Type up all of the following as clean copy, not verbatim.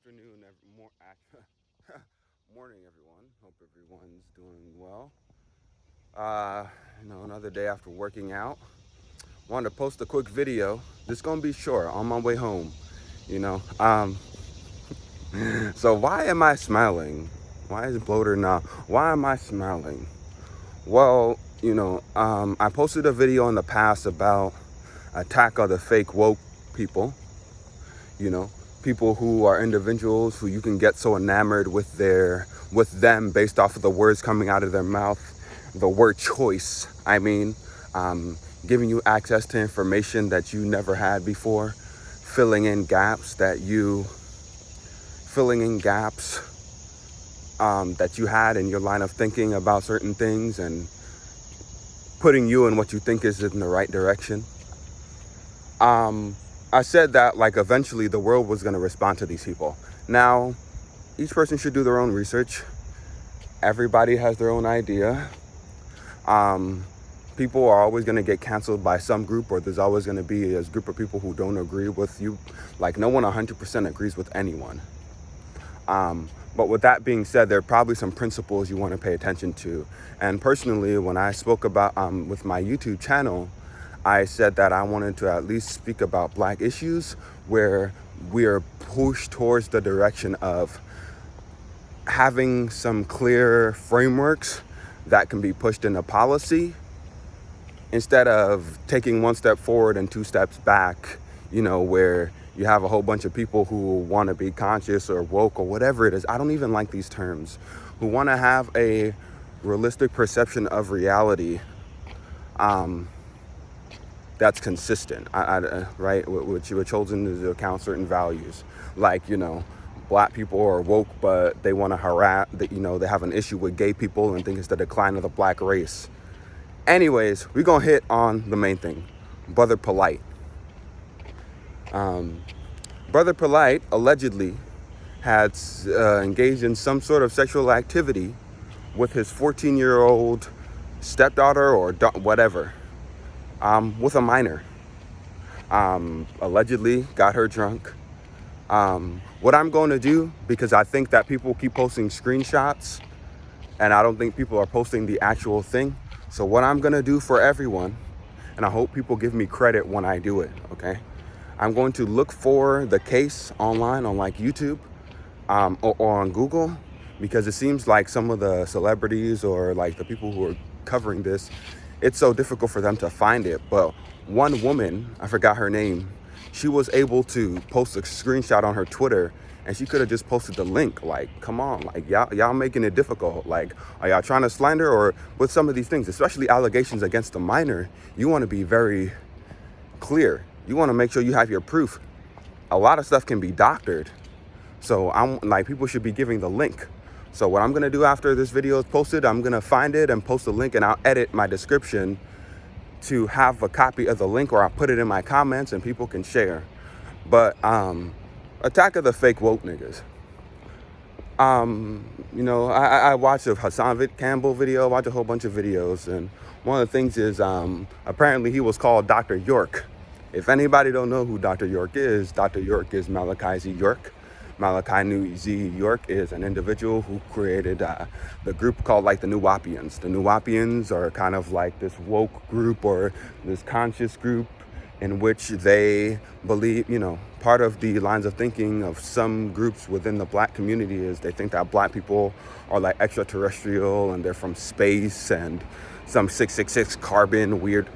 afternoon, morning, everyone. Hope everyone's doing well. Another day after working out. Wanted to post a quick video. This gonna be short. On my way home. You know. So why am I smiling? Why is it bloated now? Why am I smiling? Well, I posted a video in the past about attack of the fake woke people. You know, people who are individuals who you can get so enamored with them based off of the words coming out of their mouth, the word choice. Giving you access to information that you never had before, filling in gaps that you had in your line of thinking about certain things, and putting you in what you think is in the right direction. I said that eventually the world was going to respond to these people. Now, each person should do their own research. Everybody has their own idea. People are always going to get canceled by some group, or there's always going to be a group of people who don't agree with you. No one 100% agrees with anyone. But with that being said, there are probably some principles you want to pay attention to. And personally, when I spoke about with my YouTube channel, I said that I wanted to at least speak about Black issues where we are pushed towards the direction of having some clear frameworks that can be pushed into policy, instead of taking one step forward and two steps back, where you have a whole bunch of people who want to be conscious or woke or whatever it is. I don't even like these terms. Who want to have a realistic perception of reality that's consistent, right? Which chosen to account certain values. Black people are woke, but they want to harass, they have an issue with gay people and think it's the decline of the Black race. Anyways, we're going to hit on the main thing. Brother Polight. Brother Polight allegedly had engaged in some sort of sexual activity with his 14-year-old stepdaughter or whatever. With a minor. Allegedly got her drunk. What I'm going to do, because I think that people keep posting screenshots and I don't think people are posting the actual thing. So what I'm going to do for everyone, and I hope people give me credit when I do it, okay? I'm going to look for the case online on YouTube or on Google, because it seems like some of the celebrities or the people who are covering this, it's so difficult for them to find it. But one woman, I forgot her name, she was able to post a screenshot on her Twitter, and she could have just posted the link. Come on, y'all making it difficult. Are y'all trying to slander? Or with some of these things, especially allegations against a minor, you want to be very clear. You want to make sure you have your proof. A lot of stuff can be doctored. So people should be giving the link. So what I'm going to do after this video is posted, I'm going to find it and post a link, and I'll edit my description to have a copy of the link, or I'll put it in my comments and people can share. But attack of the fake woke niggas. I watched a Hassan Campbell video, watched a whole bunch of videos, and one of the things is apparently he was called Dr. York. If anybody don't know who Dr. York is Malachi Z. York. Malachi Z. York is an individual who created the group called the Newopians. The Newopians are kind of this woke group, or this conscious group, in which they believe, part of the lines of thinking of some groups within the Black community is they think that Black people are extraterrestrial and they're from space and some 666 carbon weird,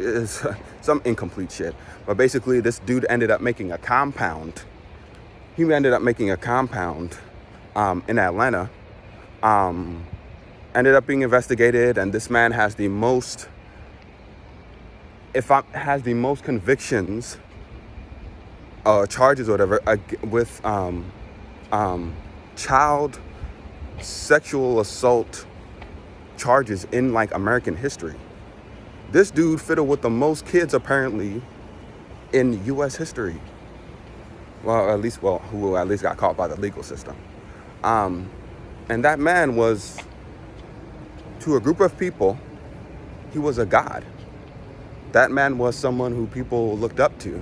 some incomplete shit. But basically this dude ended up making a compound. He ended up making a compound in Atlanta, ended up being investigated, and this man has the most convictions, charges or whatever, with child sexual assault charges in American history. This dude fiddled with the most kids apparently in U.S. history. Who at least got caught by the legal system. And that man was, to a group of people, he was a god. That man was someone who people looked up to.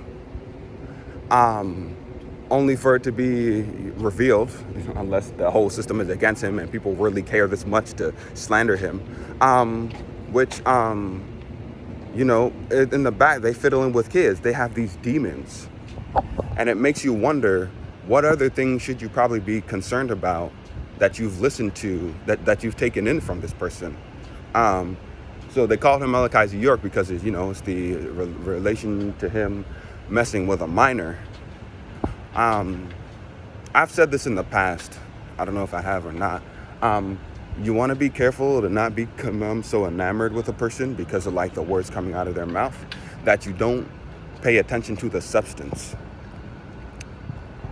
only for it to be revealed, unless the whole system is against him and people really care this much to slander him, which you know, in the back they fiddling with kids. They have these demons, and it makes you wonder, what other things should you probably be concerned about that you've listened to, that you've taken in from this person. So they called him Malachi York because it's, you know, it's the relation to him messing with a minor. I've said this in the past. I don't know if I have or not. You want to be careful to not become so enamored with a person because of like the words coming out of their mouth that you don't pay attention to the substance.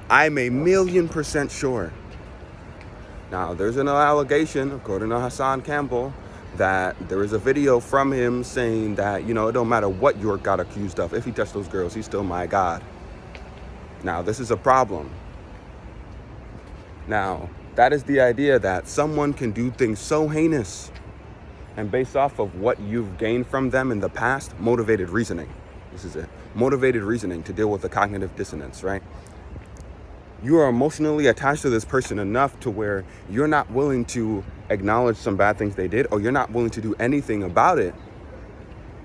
I'm 1,000,000% sure. Now, there's an allegation, according to Hassan Campbell, that there is a video from him saying that, you know, it don't matter what York got accused of. If he touched those girls, he's still my God. Now, this is a problem. Now, that is the idea that someone can do things so heinous, and based off of what you've gained from them in the past, motivated reasoning. This is it. Motivated reasoning to deal with the cognitive dissonance, right? You are emotionally attached to this person enough to where you're not willing to acknowledge some bad things they did, or you're not willing to do anything about it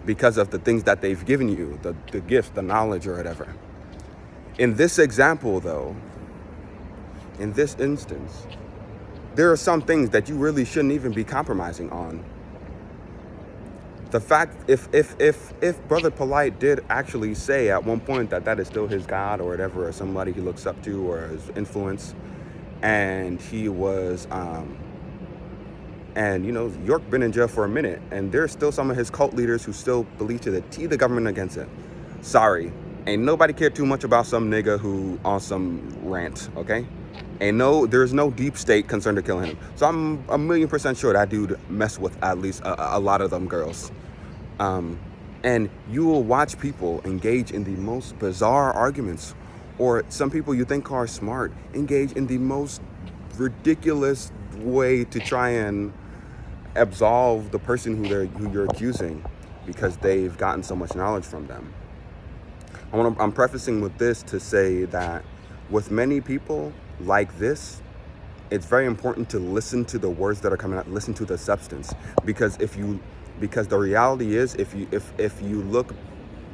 because of the things that they've given you, the gifts, the knowledge, or whatever. In this example, though, in this instance, there are some things that you really shouldn't even be compromising on. The fact, if Brother Polight did actually say at one point that is still his God or whatever, or somebody he looks up to or his influence, and he was, and you know, York been in jail for a minute, and there's still some of his cult leaders who still believe to the T the government against it. Sorry, ain't nobody cared too much about some nigga who on some rant, okay? There's no deep state concerned to killing him. So I'm 1,000,000% sure that dude messed with at least a lot of them girls. And you will watch people engage in the most bizarre arguments, or some people you think are smart engage in the most ridiculous way to try and absolve the person who you're accusing because they've gotten so much knowledge from them. I'm prefacing with this to say that with many people like this, it's very important to listen to the words that are coming out, listen to the substance, because the reality is, if you look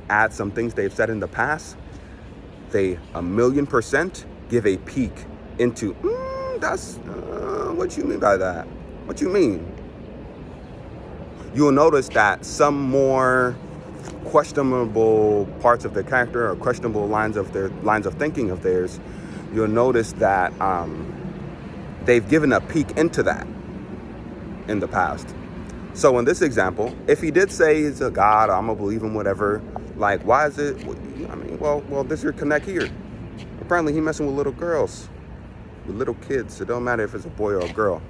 at some things they've said in the past, they 1,000,000% give a peek into, that's, what you mean by that? What you mean? You'll notice that some more questionable parts of their character, or questionable lines of thinking of theirs, you'll notice that they've given a peek into that in the past. So in this example, if he did say he's a God, I'm gonna believe him, whatever, like, why is it, I mean, well, this is your connect here. Apparently he messing with little girls, with little kids. It don't matter if it's a boy or a girl.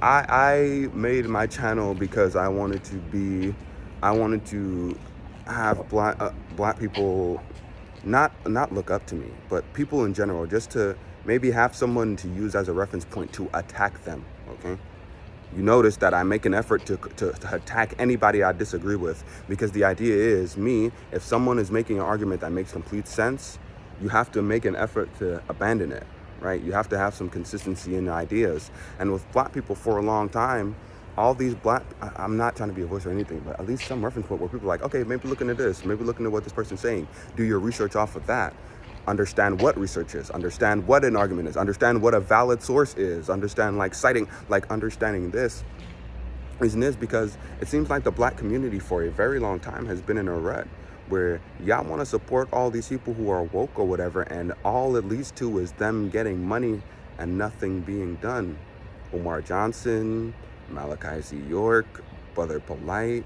I made my channel because I wanted to have black people not look up to me, but people in general, just to maybe have someone to use as a reference point to attack them, okay? You notice that I make an effort to attack anybody I disagree with, because the idea is, if someone is making an argument that makes complete sense, you have to make an effort to abandon it, right? You have to have some consistency in ideas. And with black people for a long time, all these I'm not trying to be a voice or anything, but at least some reference point where people are like, okay, maybe look into this, maybe look into what this person's saying. Do your research off of that. Understand what research is, understand what an argument is, understand what a valid source is, understand like citing, like understanding this. Reason is because it seems like the black community for a very long time has been in a rut where y'all want to support all these people who are woke or whatever, and all it leads to is them getting money and nothing being done. Umar Johnson, Malachi Z. York, Brother Polight,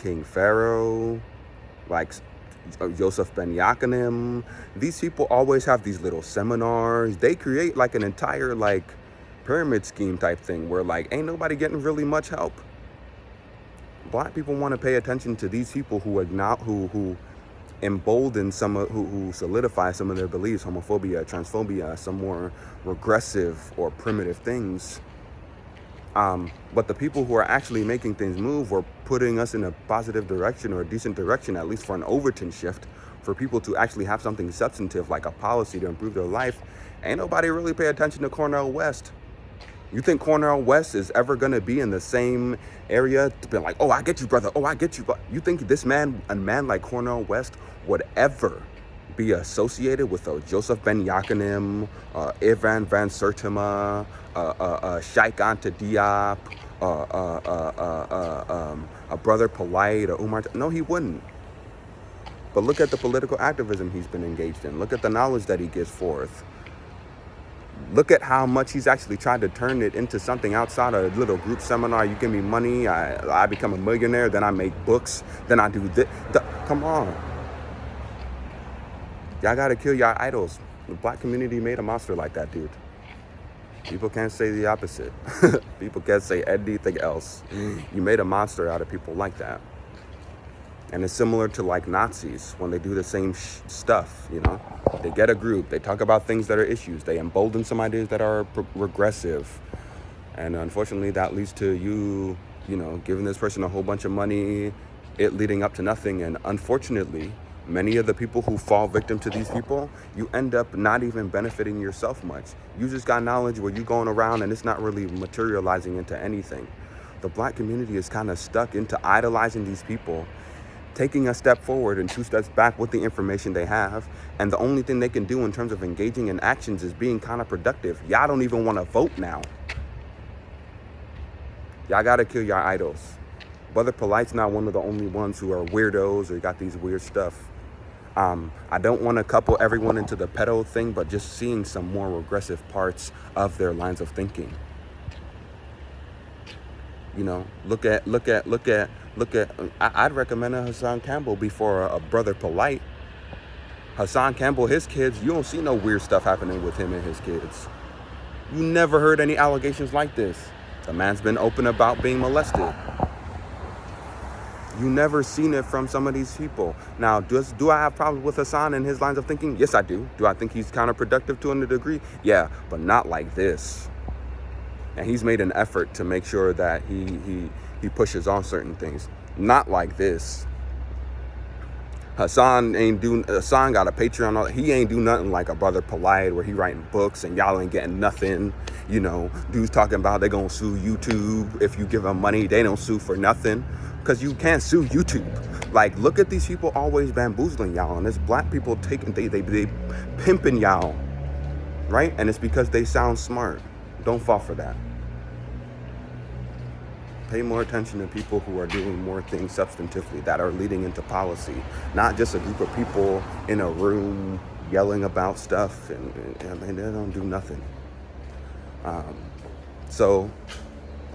King Pharaoh, like Joseph Ben Yachanim. These people always have these little seminars. They create like an entire like pyramid scheme type thing where like ain't nobody getting really much help. Black people want to pay attention to these people who embolden who solidify some of their beliefs, homophobia, transphobia, some more regressive or primitive things. But the people who are actually making things move or putting us in a positive direction or a decent direction, at least for an Overton shift, for people to actually have something substantive like a policy to improve their life, ain't nobody really pay attention to Cornell West. You think Cornell West is ever going to be in the same area to be like, oh, I get you, brother. Oh, I get you. You think this man, a man like Cornell West, would ever be associated with a Joseph Ben Yakinim, Ivan Van Sertima, Sheikh Anta Diop, a brother Polight, or Umar? No, he wouldn't. But look at the political activism he's been engaged in. Look at the knowledge that he gives forth. Look at how much he's actually tried to turn it into something outside a little group seminar. You give me money, I become a millionaire, then I make books, then I do this. Come on. Y'all gotta kill y'all idols. The black community made a monster like that, dude. People can't say the opposite. People can't say anything else. You made a monster out of people like that. And it's similar to like Nazis when they do the same stuff, you know. They get a group, they talk about things that are issues, they embolden some ideas that are regressive. And unfortunately that leads to you know, giving this person a whole bunch of money, it leading up to nothing. And unfortunately, many of the people who fall victim to these people, you end up not even benefiting yourself much. You just got knowledge where you're going around and it's not really materializing into anything. The black community is kind of stuck into idolizing these people, taking a step forward and 2 steps back with the information they have. And the only thing they can do in terms of engaging in actions is being kind of productive. Y'all don't even want to vote now. Y'all got to kill your idols. Brother Polight's not one of the only ones who are weirdos or got these weird stuff. I don't want to couple everyone into the pedo thing, but just seeing some more regressive parts of their lines of thinking. You know, look at. I'd recommend a Hassan Campbell before a brother Polight. Hassan Campbell, his kids, you don't see no weird stuff happening with him and his kids. You never heard any allegations like this. The man's been open about being molested. You never seen it from some of these people. Now, do I have problems with Hassan and his lines of thinking? Yes, I do. Do I think he's counterproductive to a degree? Yeah, but not like this. And he's made an effort to make sure that he pushes on certain things. Not like this. Hassan got a Patreon. He ain't do nothing like a brother Polight where he writing books and y'all ain't getting nothing. You know, dudes talking about they gonna sue YouTube. If you give them money, they don't sue for nothing. Because you can't sue YouTube. Like, look at these people always bamboozling y'all. And it's black people they pimping y'all. Right? And it's because they sound smart. Don't fall for that. Pay more attention to people who are doing more things substantively that are leading into policy, not just a group of people in a room yelling about stuff and they don't do nothing. So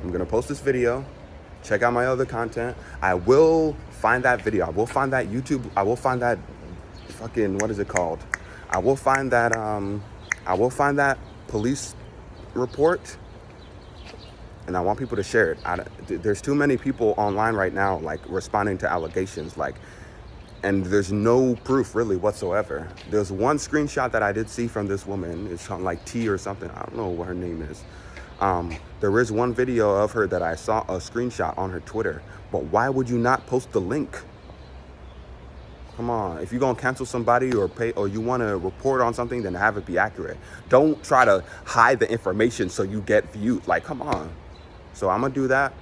I'm gonna post this video. Check out my other content. I will find that video. I will find that YouTube. I will find that fucking, what is it called? I will find that police report. And I want people to share it. There's too many people online right now, like, responding to allegations, like, and there's no proof really whatsoever. There's one screenshot that I did see from this woman. It's on like T or something. I don't know what her name is. There is one video of her that I saw a screenshot on her Twitter. But why would you not post the link? Come on, if you're gonna cancel somebody or pay, or you wanna report on something, then have it be accurate. Don't try to hide the information so you get viewed. Like, come on. So I'm gonna do that.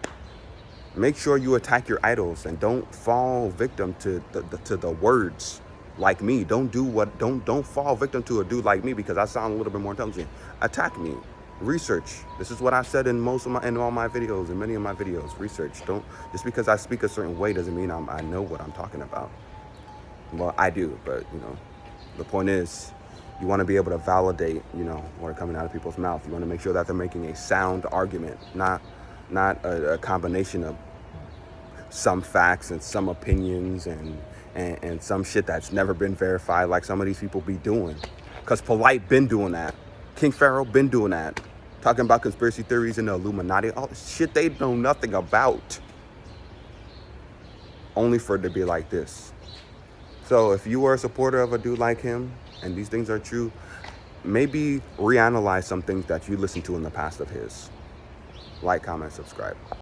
Make sure you attack your idols and don't fall victim to the words like me. Don't fall victim to a dude like me because I sound a little bit more intelligent. Attack me. Research. This is what I've said in all my videos, in many of my videos. Research. Don't, just because I speak a certain way doesn't mean I know what I'm talking about. Well, I do, but you know, the point is, you want to be able to validate, you know, what are coming out of people's mouth. You want to make sure that they're making a sound argument, not a combination of some facts and some opinions and some shit that's never been verified, like some of these people be doing. Because Polight been doing that. King Pharaoh been doing that. Talking about conspiracy theories and the Illuminati, all shit they know nothing about. Only for it to be like this. So if you are a supporter of a dude like him, and these things are true, maybe reanalyze some things that you listened to in the past of his. Like, comment, subscribe.